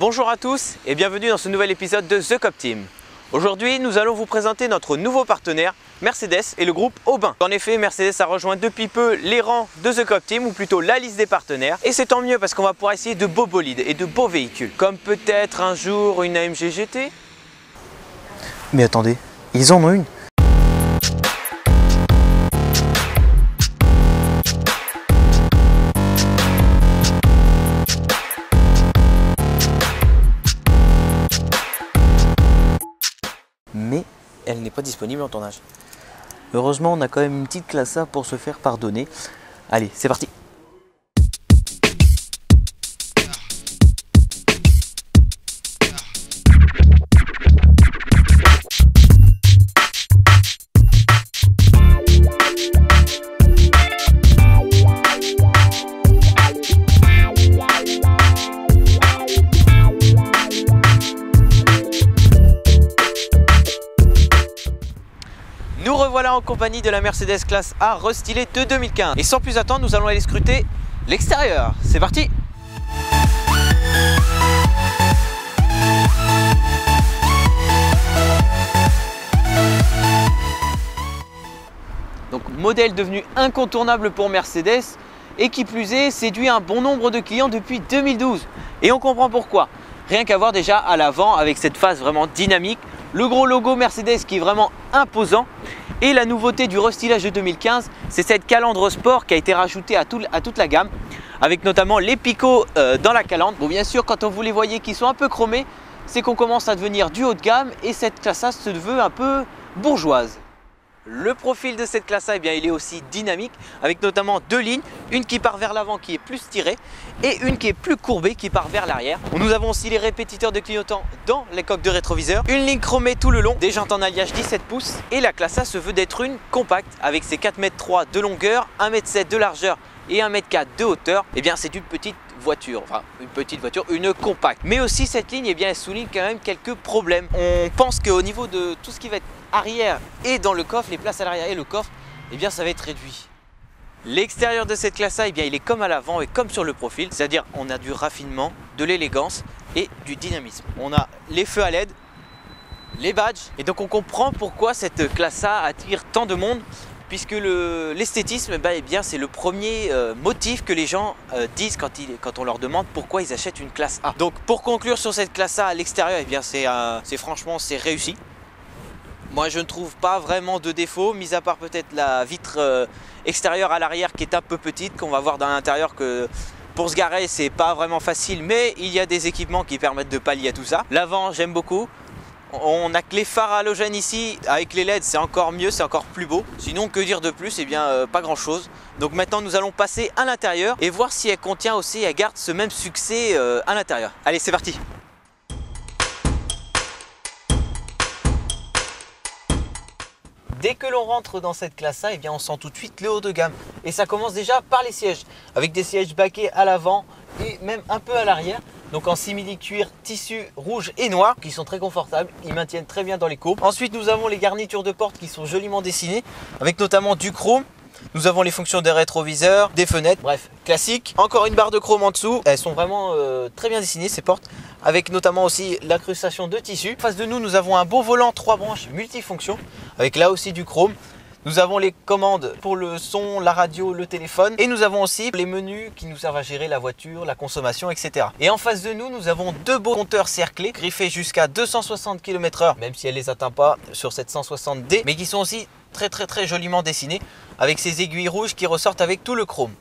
Bonjour à tous et bienvenue dans ce nouvel épisode de The Cop Team. Aujourd'hui, nous allons vous présenter notre nouveau partenaire, Mercedes et le groupe Aubin. En effet, Mercedes a rejoint depuis peu les rangs de The Cop Team, ou plutôt la liste des partenaires. Et c'est tant mieux parce qu'on va pouvoir essayer de beaux bolides et de beaux véhicules. Comme peut-être un jour une AMG GT. Mais attendez, ils en ont une. Mais elle n'est pas disponible en tournage. Heureusement, on a quand même une petite classe A pour se faire pardonner. Allez, c'est parti! Nous revoilà en compagnie de la Mercedes classe A restylée de 2015. Et sans plus attendre, nous allons aller scruter l'extérieur. C'est parti! Donc modèle devenu incontournable pour Mercedes et qui plus est séduit un bon nombre de clients depuis 2012. Et on comprend pourquoi. Rien qu'à voir déjà à l'avant avec cette face vraiment dynamique, le gros logo Mercedes qui est vraiment imposant. Et la nouveauté du restylage de 2015, c'est cette calandre sport qui a été rajoutée à toute la gamme, avec notamment les picots dans la calandre. Bon, bien sûr, quand vous les voyez qui sont un peu chromés, c'est qu'on commence à devenir du haut de gamme et cette classe A se veut un peu bourgeoise. Le profil de cette classe A, eh bien, il est aussi dynamique, avec notamment deux lignes, une qui part vers l'avant qui est plus tirée et une qui est plus courbée qui part vers l'arrière. Nous avons aussi les répétiteurs de clignotants dans les coques de rétroviseur, une ligne chromée tout le long, des jantes en alliage 17 pouces et la classe A se veut d'être une compacte avec ses 4,3 m de longueur, 1,7 m de largeur et 1,4 m de hauteur. Eh bien, c'est une petite voiture, enfin une compacte. Mais aussi cette ligne, eh bien, elle souligne quand même quelques problèmes. On pense qu'au niveau de tout ce qui va être arrière et dans le coffre, les places à l'arrière et le coffre, eh bien ça va être réduit. L'extérieur de cette classe A, eh bien, il est comme à l'avant et comme sur le profil, c'est-à-dire on a du raffinement, de l'élégance et du dynamisme. On a les feux à LED, les badges et donc on comprend pourquoi cette classe A attire tant de monde, puisque l'esthétisme, eh bien, c'est le premier motif que les gens disent quand on leur demande pourquoi ils achètent une classe A. Donc pour conclure sur cette classe A à l'extérieur, eh bien franchement c'est réussi. Moi je ne trouve pas vraiment de défaut, mis à part peut-être la vitre extérieure à l'arrière qui est un peu petite, qu'on va voir dans l'intérieur que pour se garer c'est pas vraiment facile, mais il y a des équipements qui permettent de pallier à tout ça. L'avant j'aime beaucoup. On n'a que les phares halogènes ici, avec les LED c'est encore mieux, c'est encore plus beau. Sinon que dire de plus, eh bien pas grand chose. Donc maintenant nous allons passer à l'intérieur et voir si elle contient aussi, elle garde ce même succès à l'intérieur. Allez, c'est parti! Dès que l'on rentre dans cette classe A, eh bien on sent tout de suite le haut de gamme. Et ça commence déjà par les sièges, avec des sièges baquets à l'avant et même un peu à l'arrière. Donc en simili-cuir tissu rouge et noir, qui sont très confortables, ils maintiennent très bien dans les courbes. Ensuite nous avons les garnitures de porte qui sont joliment dessinées, avec notamment du chrome. Nous avons les fonctions des rétroviseurs, des fenêtres, bref, classique. Encore une barre de chrome en dessous, elles sont vraiment très bien dessinées ces portes, avec notamment aussi l'incrustation de tissu. En face de nous, nous avons un beau volant 3 branches multifonction, avec là aussi du chrome. Nous avons les commandes pour le son, la radio, le téléphone. Et nous avons aussi les menus qui nous servent à gérer la voiture, la consommation, etc. Et en face de nous, nous avons deux beaux compteurs cerclés, griffés jusqu'à 260 km/h, même si elle ne les atteint pas sur cette 160D, mais qui sont aussi très joliment dessinés, avec ces aiguilles rouges qui ressortent avec tout le chrome.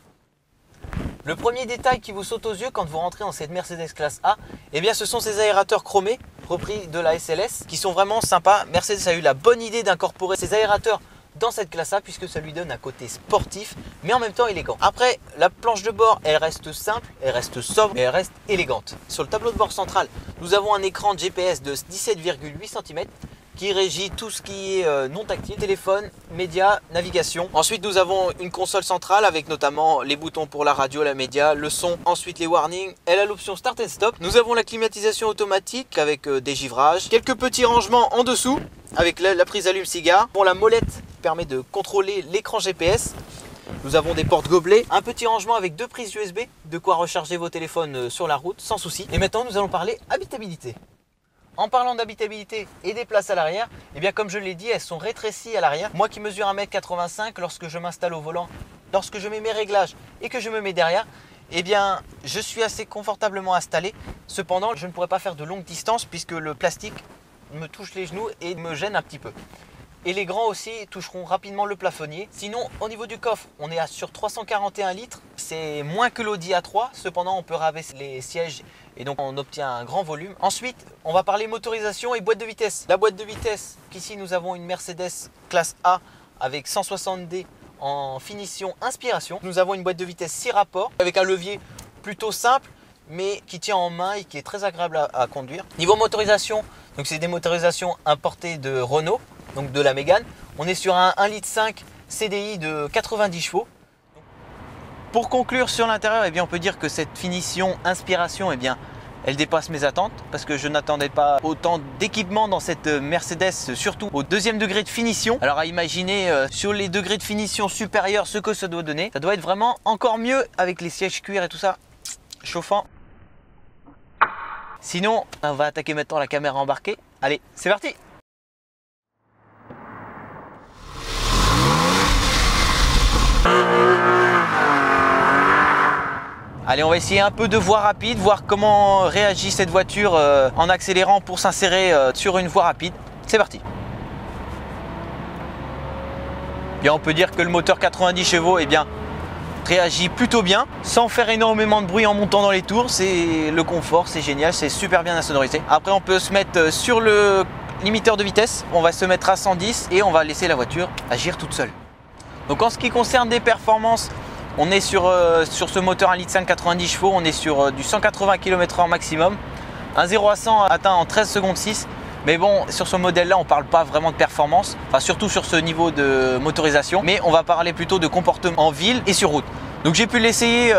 Le premier détail qui vous saute aux yeux quand vous rentrez dans cette Mercedes classe A, eh bien ce sont ces aérateurs chromés, repris de la SLS, qui sont vraiment sympas. Mercedes a eu la bonne idée d'incorporer ces aérateurs dans cette classe A puisque ça lui donne un côté sportif mais en même temps élégant. Après, la planche de bord elle reste simple, elle reste sobre et elle reste élégante. Sur le tableau de bord central, nous avons un écran de GPS de 17,8 cm qui régit tout ce qui est non tactile, téléphone, médias, navigation. Ensuite nous avons une console centrale avec notamment les boutons pour la radio, la média, le son, ensuite les warnings. Elle a l'option start and stop. Nous avons la climatisation automatique avec des givrages, quelques petits rangements en dessous avec la prise allume-cigare. Bon, la molette permet de contrôler l'écran GPS. Nous avons des portes gobelets, un petit rangement avec 2 prises USB, de quoi recharger vos téléphones sur la route sans souci. Et maintenant nous allons parler habitabilité. En parlant d'habitabilité et des places à l'arrière, eh bien comme je l'ai dit, elles sont rétrécies à l'arrière. Moi qui mesure 1,85 m, lorsque je m'installe au volant, lorsque je mets mes réglages et que je me mets derrière, eh bien je suis assez confortablement installé. Cependant, je ne pourrais pas faire de longues distances puisque le plastique me touche les genoux et me gêne un petit peu. Et les grands aussi toucheront rapidement le plafonnier. Sinon, au niveau du coffre, on est sur 341 litres. C'est moins que l'Audi A3. Cependant, on peut rabaisser les sièges et donc on obtient un grand volume. Ensuite, on va parler motorisation et boîte de vitesse. La boîte de vitesse, qu'ici nous avons une Mercedes classe A avec 160D en finition inspiration. Nous avons une boîte de vitesse 6 rapports avec un levier plutôt simple mais qui tient en main et qui est très agréable à conduire. Niveau motorisation, donc c'est des motorisations importées de Renault, donc de la Mégane. On est sur un 1,5 litre CDI de 90 chevaux. Pour conclure sur l'intérieur, eh bien, on peut dire que cette finition inspiration, eh bien, elle dépasse mes attentes parce que je n'attendais pas autant d'équipement dans cette Mercedes, surtout au 2e degré de finition. Alors à imaginer sur les degrés de finition supérieurs ce que ça doit donner. Ça doit être vraiment encore mieux avec les sièges cuir et tout ça, chauffant. Sinon, on va attaquer maintenant la caméra embarquée. Allez, c'est parti! Allez, on va essayer un peu de voie rapide, voir comment réagit cette voiture en accélérant pour s'insérer sur une voie rapide. C'est parti! Bien, on peut dire que le moteur 90 chevaux, eh bien, réagit plutôt bien, sans faire énormément de bruit en montant dans les tours. C'est le confort, c'est génial, c'est super bien insonorisé. Après, on peut se mettre sur le limiteur de vitesse, on va se mettre à 110 et on va laisser la voiture agir toute seule. Donc en ce qui concerne des performances, on est sur ce moteur 1,5 litre 90 chevaux, on est sur du 180 km/h maximum. Un 0 à 100 atteint en 13 secondes 6. Mais bon, sur ce modèle-là, on ne parle pas vraiment de performance, enfin surtout sur ce niveau de motorisation, mais on va parler plutôt de comportement en ville et sur route. Donc j'ai pu l'essayer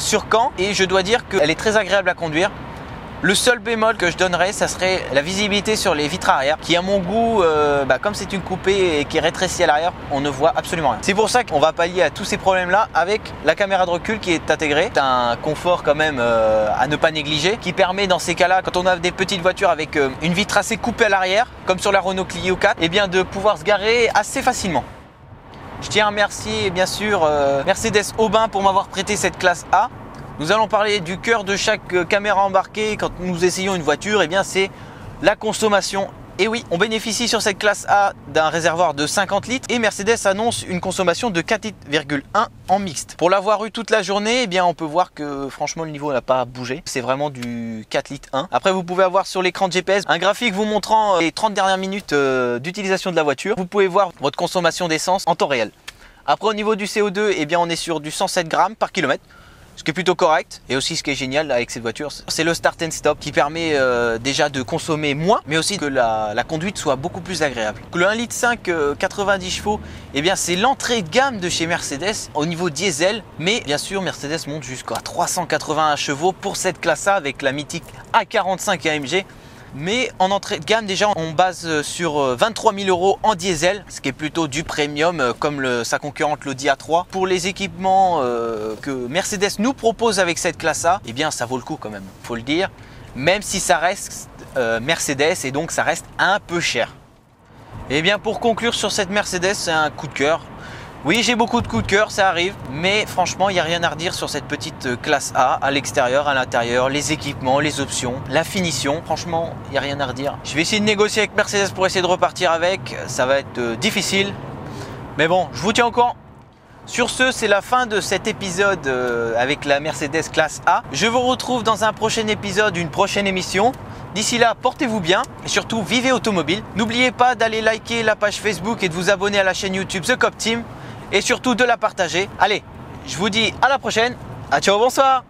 sur Caen et je dois dire qu'elle est très agréable à conduire. Le seul bémol que je donnerais, ça serait la visibilité sur les vitres arrière, qui à mon goût, comme c'est une coupée et qui est rétrécie à l'arrière, on ne voit absolument rien. C'est pour ça qu'on va pallier à tous ces problèmes-là avec la caméra de recul qui est intégrée. C'est un confort quand même à ne pas négliger, qui permet dans ces cas-là, quand on a des petites voitures avec une vitre assez coupée à l'arrière, comme sur la Renault Clio 4, eh bien de pouvoir se garer assez facilement. Je tiens à remercier bien sûr Mercedes Aubin pour m'avoir prêté cette classe A. Nous allons parler du cœur de chaque caméra embarquée quand nous essayons une voiture, et bien c'est la consommation. Et oui, on bénéficie sur cette classe A d'un réservoir de 50 litres et Mercedes annonce une consommation de 4,1 litres en mixte. Pour l'avoir eu toute la journée, eh bien on peut voir que franchement le niveau n'a pas bougé. C'est vraiment du 4 litres 1. Après vous pouvez avoir sur l'écran de GPS un graphique vous montrant les 30 dernières minutes d'utilisation de la voiture. Vous pouvez voir votre consommation d'essence en temps réel. Après au niveau du CO2, eh bien on est sur du 107 grammes par kilomètre. Ce qui est plutôt correct. Et aussi ce qui est génial avec cette voiture, c'est le start and stop qui permet déjà de consommer moins, mais aussi que la conduite soit beaucoup plus agréable. Le 1,5 litre 90 chevaux, eh bien c'est l'entrée de gamme de chez Mercedes au niveau diesel, mais bien sûr Mercedes monte jusqu'à 381 chevaux pour cette classe A avec la mythique A45 AMG. Mais en entrée de gamme, déjà, on base sur 23 000 € en diesel, ce qui est plutôt du premium comme sa concurrente l'Audi A3. Pour les équipements que Mercedes nous propose avec cette classe A, eh bien, ça vaut le coup quand même, faut le dire. Même si ça reste Mercedes et donc ça reste un peu cher. Et bien, pour conclure sur cette Mercedes, c'est un coup de cœur. Oui, j'ai beaucoup de coups de cœur, ça arrive, mais franchement, il n'y a rien à redire sur cette petite classe A, à l'extérieur, à l'intérieur, les équipements, les options, la finition. Franchement, il n'y a rien à redire. Je vais essayer de négocier avec Mercedes pour essayer de repartir avec. Ça va être difficile, mais bon, je vous tiens au courant. Sur ce, c'est la fin de cet épisode avec la Mercedes classe A. Je vous retrouve dans un prochain épisode, une prochaine émission. D'ici là, portez-vous bien et surtout, vivez automobile. N'oubliez pas d'aller liker la page Facebook et de vous abonner à la chaîne YouTube The Cop Team. Et surtout de la partager. Allez, je vous dis à la prochaine. Ciao, bonsoir.